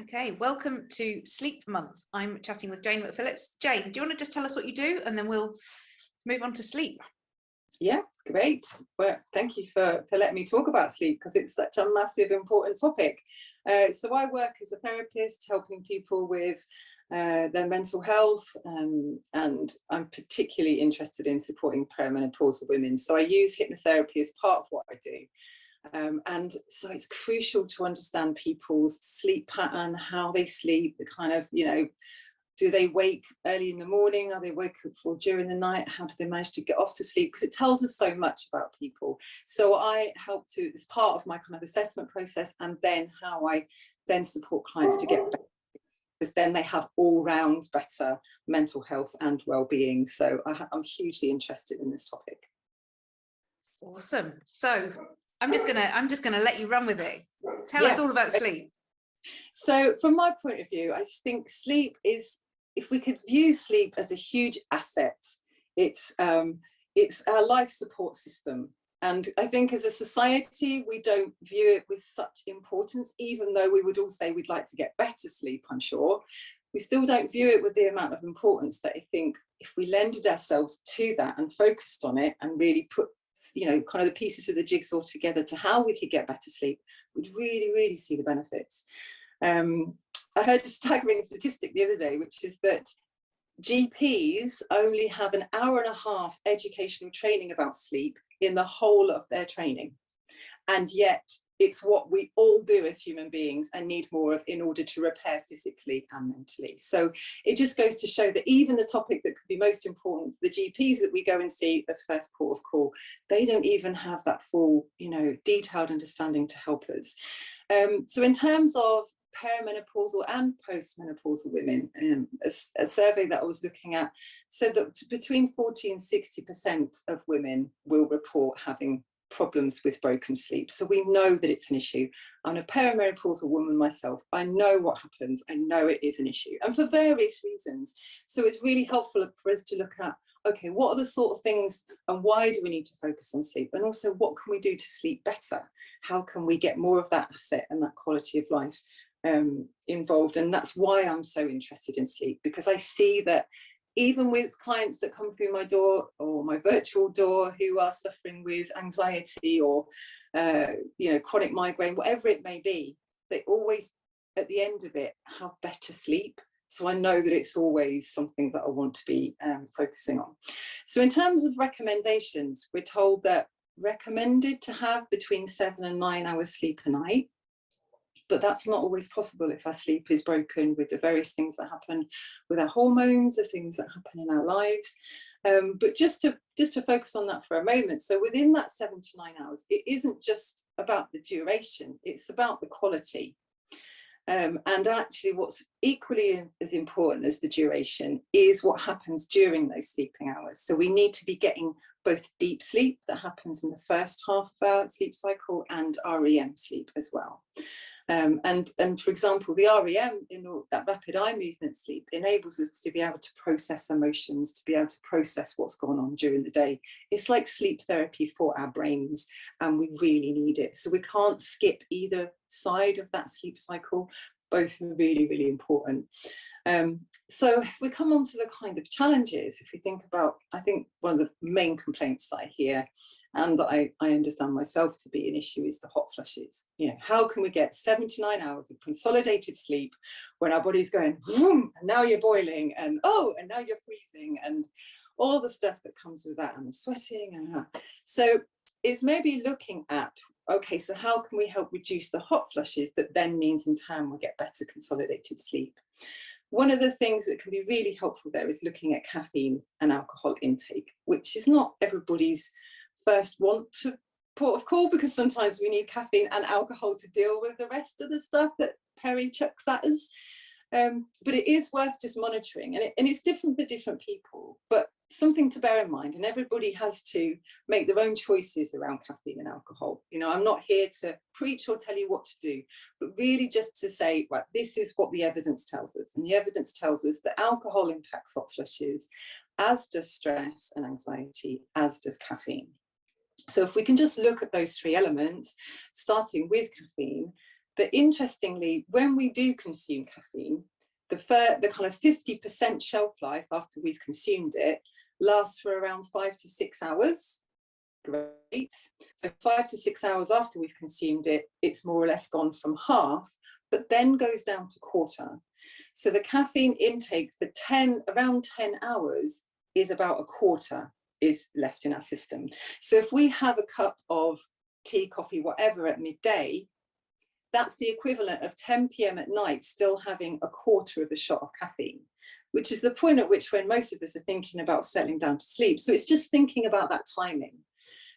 Okay, welcome to Sleep Month. I'm chatting with Jane McPhillips. Jane, do you want to just tell us what you do and then we'll move on to sleep? Yeah, great. Well, thank you for letting me talk about sleep because it's such a massive, important topic. So I work as a therapist helping people with their mental health, and I'm particularly interested in supporting perimenopausal women. So I use hypnotherapy as part of what I do. And so it's crucial to understand people's sleep pattern, how they sleep, the kind of, do they wake early in the morning? Are they wakeful during the night? How do they manage to get off to sleep? Because it tells us so much about people. So I help to, as part of my kind of assessment process, and then how I then support clients to get better, because then they have all round better mental health and well-being. So I'm hugely interested in this topic. Awesome. So I'm just gonna let you run with it. Tell us all about sleep. So from my point of view, I just think sleep is, if we could view sleep as a huge asset, it's our life support system. And I think as a society, we don't view it with such importance, even though we would all say we'd like to get better sleep, I'm sure. We still don't view it with the amount of importance that I think if we lended ourselves to that and focused on it and really put, kind of the pieces of the jigsaw together to how we could get better sleep, we'd really, really see the benefits. I heard a staggering statistic the other day, which is that GPs only have an hour and a half educational training about sleep in the whole of their training. And yet it's what we all do as human beings and need more of in order to repair physically and mentally. So it just goes to show that even the topic that could be most important for the GPs that we go and see as first port of call, they don't even have that full, detailed understanding to help us. So in terms of perimenopausal and postmenopausal women, a survey that I was looking at said that between 40 and 60% of women will report having problems with broken sleep. So we know that it's an issue. I'm a perimenopausal woman myself. I know what happens. I know it is an issue, and for various reasons. So it's really helpful for us to look at, okay, what are the sort of things and why do we need to focus on sleep? And also, what can we do to sleep better? How can we get more of that asset and that quality of life involved? And that's why I'm so interested in sleep, because I see that even with clients that come through my door or my virtual door who are suffering with anxiety or chronic migraine, whatever it may be, they always at the end of it have better sleep. So I know that it's always something that I want to be focusing on. So in terms of recommendations, we're told that recommended to have between 7 and 9 hours sleep a night. But that's not always possible if our sleep is broken with the various things that happen with our hormones, the things that happen in our lives. But just to focus on that for a moment. So within that 7 to 9 hours, it isn't just about the duration, it's about the quality. And actually what's equally as important as the duration is what happens during those sleeping hours. So we need to be getting both deep sleep that happens in the first half of our sleep cycle and REM sleep as well. And for example, the REM, that rapid eye movement sleep, enables us to be able to process emotions, to be able to process what's gone on during the day. It's like sleep therapy for our brains, and we really need it. So we can't skip either side of that sleep cycle. Both are really, really important. So if we come on to the kind of challenges, if we think about, I think one of the main complaints that I hear and that I understand myself to be an issue is the hot flushes. How can we get 7 to 9 hours of consolidated sleep when our body's going, vroom, and now you're boiling, and and now you're freezing, and all the stuff that comes with that, and the sweating, and so it's maybe looking at, okay, so how can we help reduce the hot flushes that then means in turn we'll get better consolidated sleep? One of the things that can be really helpful there is looking at caffeine and alcohol intake, which is not everybody's first want to port of call, because sometimes we need caffeine and alcohol to deal with the rest of the stuff that Perry chucks at us. But it is worth just monitoring, and it's different for different people, but something to bear in mind, and everybody has to make their own choices around caffeine and alcohol. I'm not here to preach or tell you what to do, but really just to say, well, this is what the evidence tells us, and the evidence tells us that alcohol impacts hot flushes, as does stress and anxiety, as does caffeine. So if we can just look at those three elements, starting with caffeine, But interestingly, when we do consume caffeine, the kind of 50% shelf life after we've consumed it lasts for around 5 to 6 hours. Great. So 5 to 6 hours after we've consumed it, it's more or less gone from half, but then goes down to quarter. So the caffeine intake for around 10 hours is about a quarter is left in our system. So if we have a cup of tea, coffee, whatever at midday, that's the equivalent of 10 p.m. at night still having a quarter of a shot of caffeine, which is the point at which when most of us are thinking about settling down to sleep. So it's just thinking about that timing,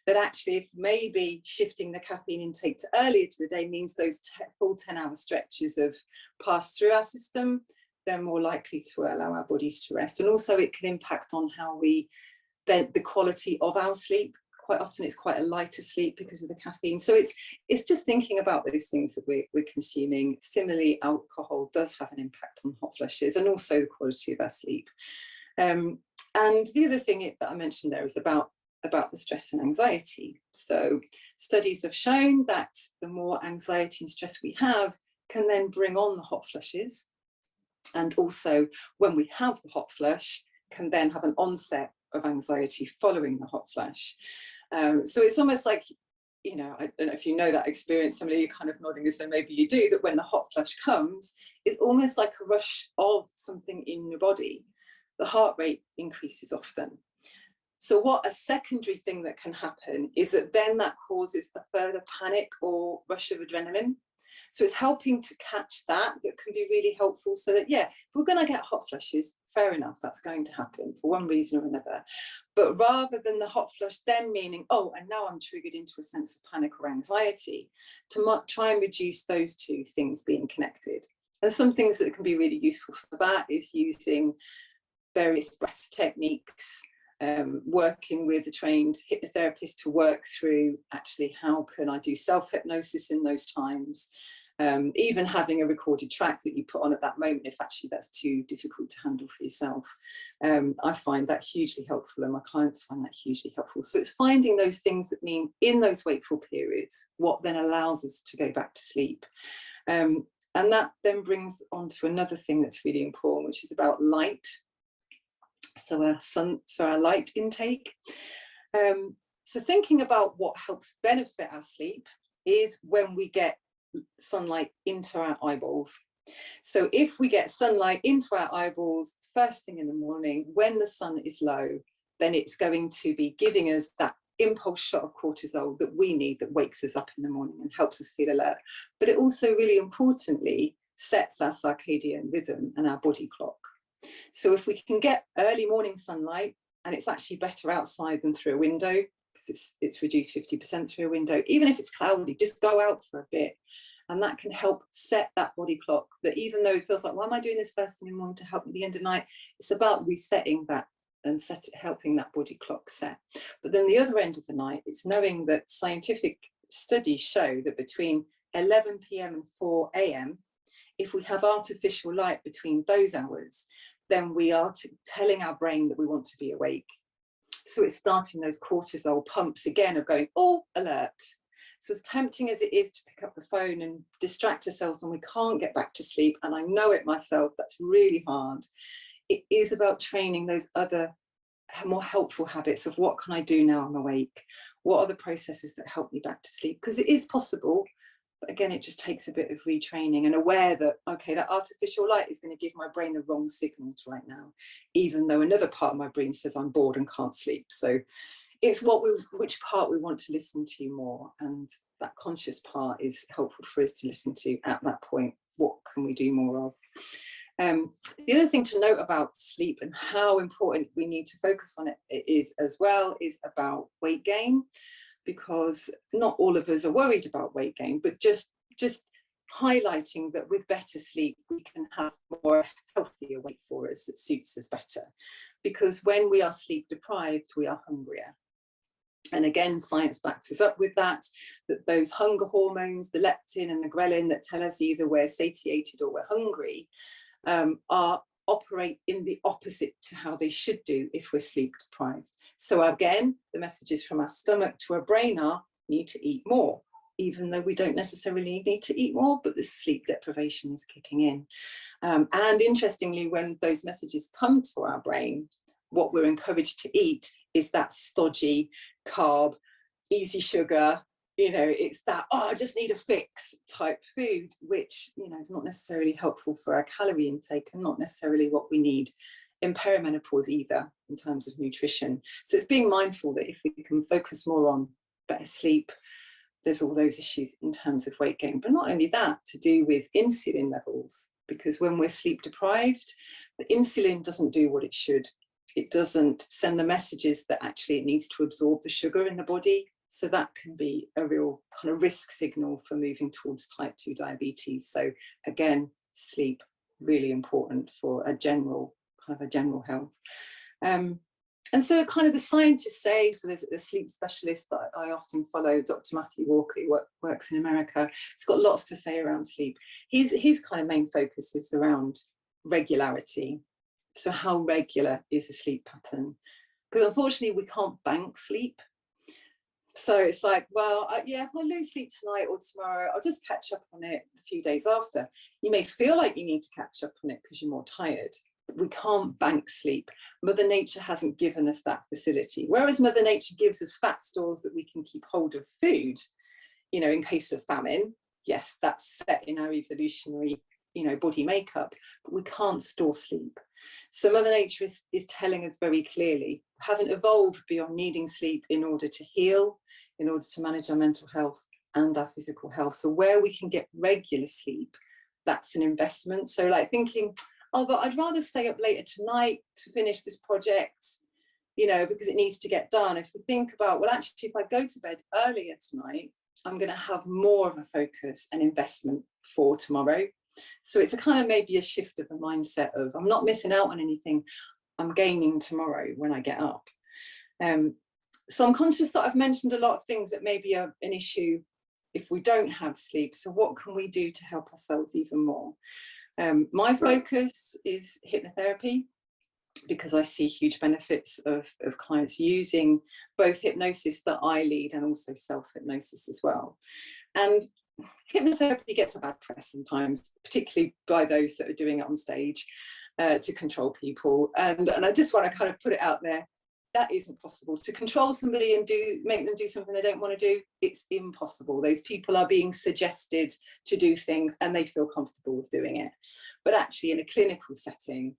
that actually if maybe shifting the caffeine intake to earlier to the day means those full 10-hour stretches have passed through our system, they're more likely to allow our bodies to rest. And also it can impact on how the quality of our sleep. Quite often it's quite a lighter sleep because of the caffeine. So it's just thinking about those things that we're consuming. Similarly, alcohol does have an impact on hot flushes and also the quality of our sleep. And the other thing that I mentioned there is about the stress and anxiety. So studies have shown that the more anxiety and stress we have can then bring on the hot flushes. And also when we have the hot flush can then have an onset of anxiety following the hot flush. So it's almost like, I don't know if you know that experience, Emily, you're kind of nodding as though maybe you do, that when the hot flush comes, it's almost like a rush of something in your body. The heart rate increases often. So what a secondary thing that can happen is that then that causes a further panic or rush of adrenaline. So it's helping to catch that can be really helpful, so that, yeah, if we're going to get hot flushes, fair enough, that's going to happen for one reason or another. But rather than the hot flush then meaning, oh, and now I'm triggered into a sense of panic or anxiety, to try and reduce those two things being connected. And some things that can be really useful for that is using various breath techniques, working with a trained hypnotherapist to work through actually how can I do self-hypnosis in those times, even having a recorded track that you put on at that moment if actually that's too difficult to handle for yourself. I find that hugely helpful and my clients find that hugely helpful. So it's finding those things that mean in those wakeful periods what then allows us to go back to sleep. And that then brings on to another thing that's really important, which is about light. So our light intake. So thinking about what helps benefit our sleep is when we get sunlight into our eyeballs. So if we get sunlight into our eyeballs first thing in the morning when the sun is low, then it's going to be giving us that impulse shot of cortisol that we need, that wakes us up in the morning and helps us feel alert. But it also really importantly sets our circadian rhythm and our body clock. So if we can get early morning sunlight, and it's actually better outside than through a window because it's reduced 50% through a window, even if it's cloudy, just go out for a bit, and that can help set that body clock, that even though it feels like, why am I doing this first thing in the morning to help me at the end of the night, it's about resetting that and helping that body clock set. But then the other end of the night, it's knowing that scientific studies show that between 11 p.m. and 4 a.m, if we have artificial light between those hours, then we are telling our brain that we want to be awake. So it's starting those cortisol pumps again of going, oh, alert. So as tempting as it is to pick up the phone and distract ourselves when we can't get back to sleep, and I know it myself, that's really hard, it is about training those other more helpful habits of what can I do now I'm awake? What are the processes that help me back to sleep? Because it is possible. But again, it just takes a bit of retraining and aware that, okay, that artificial light is going to give my brain the wrong signals right now, even though another part of my brain says I'm bored and can't sleep. So it's which part we want to listen to more. And that conscious part is helpful for us to listen to at that point. What can we do more of? The other thing to note about sleep and how important we need to focus on it is about weight gain. Because not all of us are worried about weight gain, but just highlighting that with better sleep, we can have more healthier weight for us that suits us better. Because when we are sleep deprived, we are hungrier. And again, science backs us up with that those hunger hormones, the leptin and the ghrelin that tell us either we're satiated or we're hungry, operate in the opposite to how they should do if we're sleep deprived. So again, the messages from our stomach to our brain are, need to eat more. even though we don't necessarily need to eat more, but the sleep deprivation is kicking in. And interestingly, when those messages come to our brain, what we're encouraged to eat is that stodgy carb, easy sugar, you know, it's that, oh, I just need a fix type food, which, you know, is not necessarily helpful for our calorie intake and not necessarily what we need in perimenopause either in terms of nutrition. So it's being mindful that if we can focus more on better sleep, there's all those issues in terms of weight gain, but not only that, to do with insulin levels, because when we're sleep deprived, the insulin doesn't do what it should. It doesn't send the messages that actually it needs to absorb the sugar in the body. So that can be a real kind of risk signal for moving towards type 2 diabetes. So again, sleep, really important for a general health. And so kind of the scientists say, so there's a sleep specialist that I often follow, Dr. Matthew Walker, who works in America. He's got lots to say around sleep. His kind of main focus is around regularity. So how regular is a sleep pattern? Because unfortunately we can't bank sleep. So it's like, well, yeah, if I lose sleep tonight or tomorrow, I'll just catch up on it a few days after. You may feel like you need to catch up on it because you're more tired. We can't bank sleep. Mother Nature hasn't given us that facility. Whereas Mother Nature gives us fat stores that we can keep hold of food, you know, in case of famine. Yes, that's set in our evolutionary, you know, body makeup, but we can't store sleep. So Mother Nature is telling us very clearly, we haven't evolved beyond needing sleep in order to heal, in order to manage our mental health and our physical health. So where we can get regular sleep, that's an investment. So like thinking, oh, but I'd rather stay up later tonight to finish this project, you know, because it needs to get done. If we think about, well, actually, if I go to bed earlier tonight, I'm going to have more of a focus and investment for tomorrow. So it's a kind of maybe a shift of the mindset of, I'm not missing out on anything, I'm gaining tomorrow when I get up. So I'm conscious that I've mentioned a lot of things that maybe are an issue if we don't have sleep. So what can we do to help ourselves even more? My focus is hypnotherapy, because I see huge benefits of clients using both hypnosis that I lead and also self-hypnosis as well. And hypnotherapy gets a bad press sometimes, particularly by those that are doing it on stage to control people. And I just want to kind of put it out there, that isn't possible. To control somebody and make them do something they don't want to do, it's impossible. Those people are being suggested to do things and they feel comfortable with doing it. But actually in a clinical setting,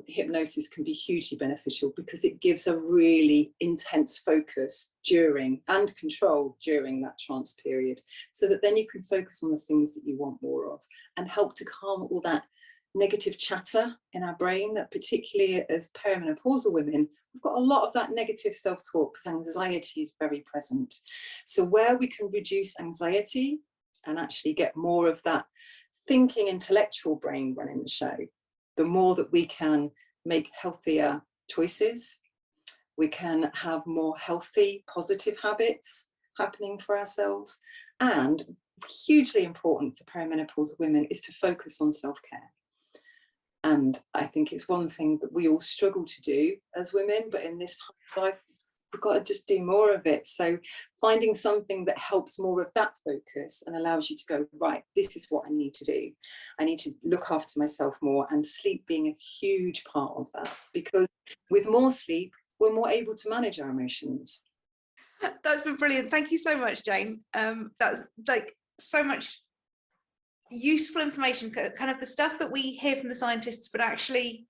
hypnosis can be hugely beneficial because it gives a really intense focus during and control during that trance period, so that then you can focus on the things that you want more of and help to calm all that negative chatter in our brain, that particularly as perimenopausal women, we've got a lot of that negative self-talk because anxiety is very present. So where we can reduce anxiety and actually get more of that thinking intellectual brain running the show, the more that we can make healthier choices, we can have more healthy, positive habits happening for ourselves. And hugely important for perimenopausal women is to focus on self-care. And I think it's one thing that we all struggle to do as women, but in this time of life, we've got to just do more of it. So finding something that helps more of that focus and allows you to go, right, this is what I need to do. I need to look after myself more, and sleep being a huge part of that, because with more sleep, we're more able to manage our emotions. That's been brilliant. Thank you so much, Jane. That's like so much useful information, kind of the stuff that we hear from the scientists, but actually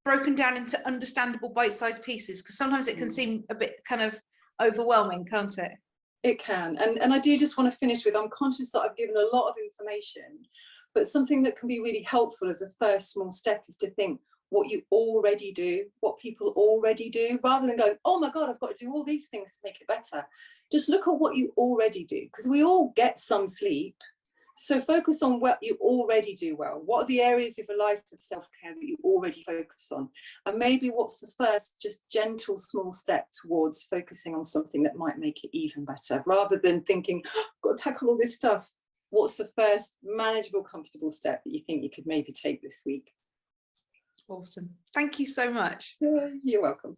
broken down into understandable bite-sized pieces, because sometimes it can seem a bit kind of overwhelming, can't it? It can. And I do just want to finish with, I'm conscious that I've given a lot of information, but something that can be really helpful as a first small step is to think what you already do, what people already do, rather than going, oh my God, I've got to do all these things to make it better. Just look at what you already do, because we all get some sleep. So focus on what you already do well. What are the areas of your life of self-care that you already focus on? And maybe what's the first just gentle small step towards focusing on something that might make it even better, rather than thinking, oh, I've got to tackle all this stuff. What's the first manageable, comfortable step that you think you could maybe take this week? Awesome. Thank you so much. You're welcome.